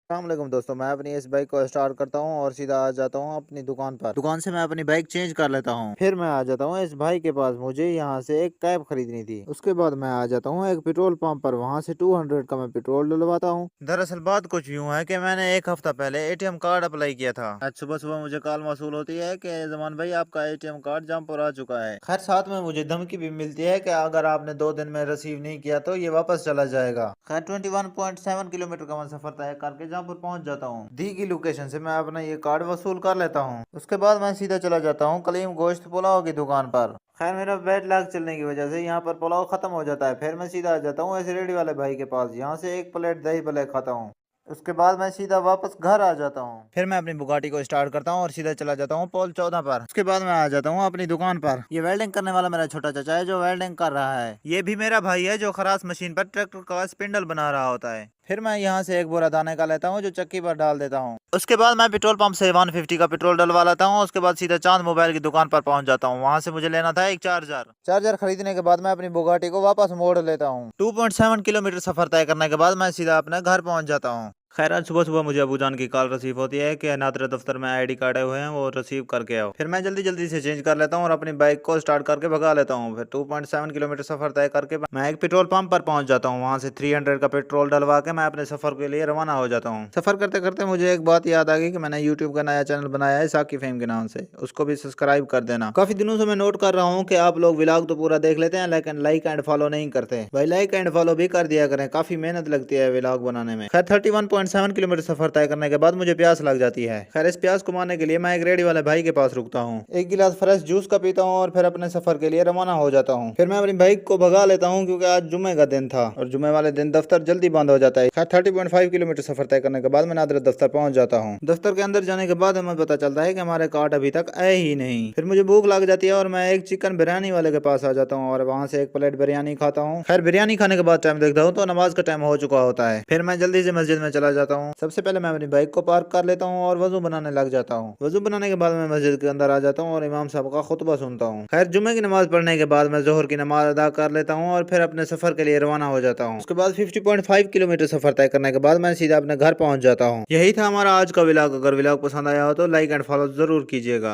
अस्सलामुअलैकुम दोस्तों, मैं अपनी इस बाइक को स्टार्ट करता हूँ और सीधा आ जाता हूँ अपनी दुकान पर। दुकान से मैं अपनी बाइक चेंज कर लेता हूँ। फिर मैं आ जाता हूँ इस भाई के पास। मुझे यहाँ से एक कैब खरीदनी थी। उसके बाद मैं आ जाता हूँ एक पेट्रोल पंप पर। वहाँ से 200 का मैं पेट्रोल डलवाता हूँ। दरअसल बात कुछ यूँ है कि मैंने एक हफ्ता पहले एटीएम कार्ड अप्लाई किया था। आज सुबह सुबह मुझे कॉल मौसूल होती है कि जमान भाई आपका एटीएम कार्ड जमपुर आ चुका है। खैर साथ में मुझे धमकी भी मिलती है कि अगर आपने 2 दिन में रिसीव नहीं किया तो ये वापस चला जाएगा। खैर 21.7 किलोमीटर का मैं सफर तय करके जयपुर पहुंच जाता हूँ। दी की लोकेशन से मैं अपना ये कार्ड वसूल कर लेता हूँ। उसके बाद मैं सीधा चला जाता हूँ कलीम गोश्त पुलाव की दुकान पर। खैर मेरा बैड लक चलने की वजह से यहाँ पर पुलाव खत्म हो जाता है। फिर मैं सीधा आ जाता हूँ ऐसे रेडी वाले भाई के पास। यहाँ से एक प्लेट दही भल्ले खाता हूँ। उसके बाद मैं सीधा वापस घर आ जाता हूँ। फिर मैं अपनी बुगाटी को स्टार्ट करता हूँ और सीधा चला जाता हूँ पोल 14 पर। उसके बाद मैं आ जाता हूँ अपनी दुकान पर। ये वेल्डिंग करने वाला मेरा छोटा चाचा है जो वेल्डिंग कर रहा है। ये भी मेरा भाई है जो खरास मशीन पर ट्रैक्टर का स्पिंडल बना रहा होता है। फिर मैं यहाँ से एक बोरा दाने का लेता हूँ जो चक्की पर डाल देता हूँ। उसके बाद मैं पेट्रोल पंप से 150 का पेट्रोल डलवा लेता हूँ। उसके बाद सीधा चांद मोबाइल की दुकान पर पहुंच जाता हूँ। वहां से मुझे लेना था एक चार्जर। चार्जर खरीदने के बाद मैं अपनी बुगाटी को वापस मोड़ लेता हूँ। 2.7 किलोमीटर सफर तय करने के बाद मैं सीधा अपने घर पहुंच जाता हूँ। खैर आज सुबह सुबह मुझे अबू जान की कॉल रिसीव होती है कि नादरा दफ्तर में आईडी कार्ड आए हुए हैं, वो रिसीव करके आओ। फिर मैं जल्दी जल्दी से चेंज कर लेता हूँ और अपनी बाइक को स्टार्ट करके भगा लेता हूँ। फिर 2.7 किलोमीटर सफर तय करके मैं एक पेट्रोल पंप पर पहुंच जाता हूँ। वहां से 300 का पेट्रोल डलवा के मैं अपने सफर के लिए रवाना हो जाता हूँ। सफर करते करते मुझे एक बात याद आ गई कि मैंने यूट्यूब का नया चैनल बनाया है साकी फेम के नाम से, उसको भी सब्सक्राइब कर देना। काफी दिनों से मैं नोट कर रहा हूँ कि आप लोग व्लॉग तो पूरा देख लेते हैं लेकिन लाइक एंड फॉलो नहीं करते। भाई लाइक एंड फॉलो भी कर दिया करें, काफी मेहनत लगती है व्लॉग बनाने में। खैर 31.7 किलोमीटर सफर तय करने के बाद मुझे प्यास लग जाती है। खैर इस प्यास को मारने के लिए मैं एक रेडी वाले भाई के पास रुकता हूँ, एक गिलास फ्रेश जूस का पीता हूँ और फिर अपने सफर के लिए रवाना हो जाता हूँ। फिर मैं अपनी बाइक को भगा लेता हूँ क्योंकि आज जुम्मे का दिन था और जुम्मे वाले दिन दफ्तर जल्दी बंद हो जाता है। खैर 30.5 किलोमीटर सफर तय करने के बाद मैं नादरा दफ्तर पहुंच जाता हूँ। दफ्तर के अंदर जाने के बाद हमें पता चलता है कि हमारे कार्ड अभी तक आए ही नहीं। फिर मुझे भूख लग जाती है और मैं एक चिकन बिरयानी वाले के पास आ जाता हूँ और वहाँ से एक प्लेट बिरयानी खाता हूँ। खैर बिरयानी खाने के बाद टाइम देखता हूँ तो नमाज का टाइम हो चुका होता है। फिर मैं जल्दी से मस्जिद में चला जाता हूँ। सबसे पहले मैं अपनी बाइक को पार्क कर लेता हूँ और वजू बनाने लग जाता हूँ। वजू बनाने के बाद मैं मस्जिद के अंदर आ जाता हूँ और इमाम साहब का खुतबा सुनता हूँ। खैर जुम्मे की नमाज पढ़ने के बाद मैं जोहर की नमाज अदा कर लेता हूँ और फिर अपने सफर के लिए रवाना हो जाता हूँ। उसके बाद 50.5 किलोमीटर सफर तय करने के बाद मैं सीधा अपने घर पहुंच जाता हूँ। यही था हमारा आज का व्लॉग। अगर व्लॉग पसंद आया हो तो लाइक एंड फॉलो जरूर कीजिएगा।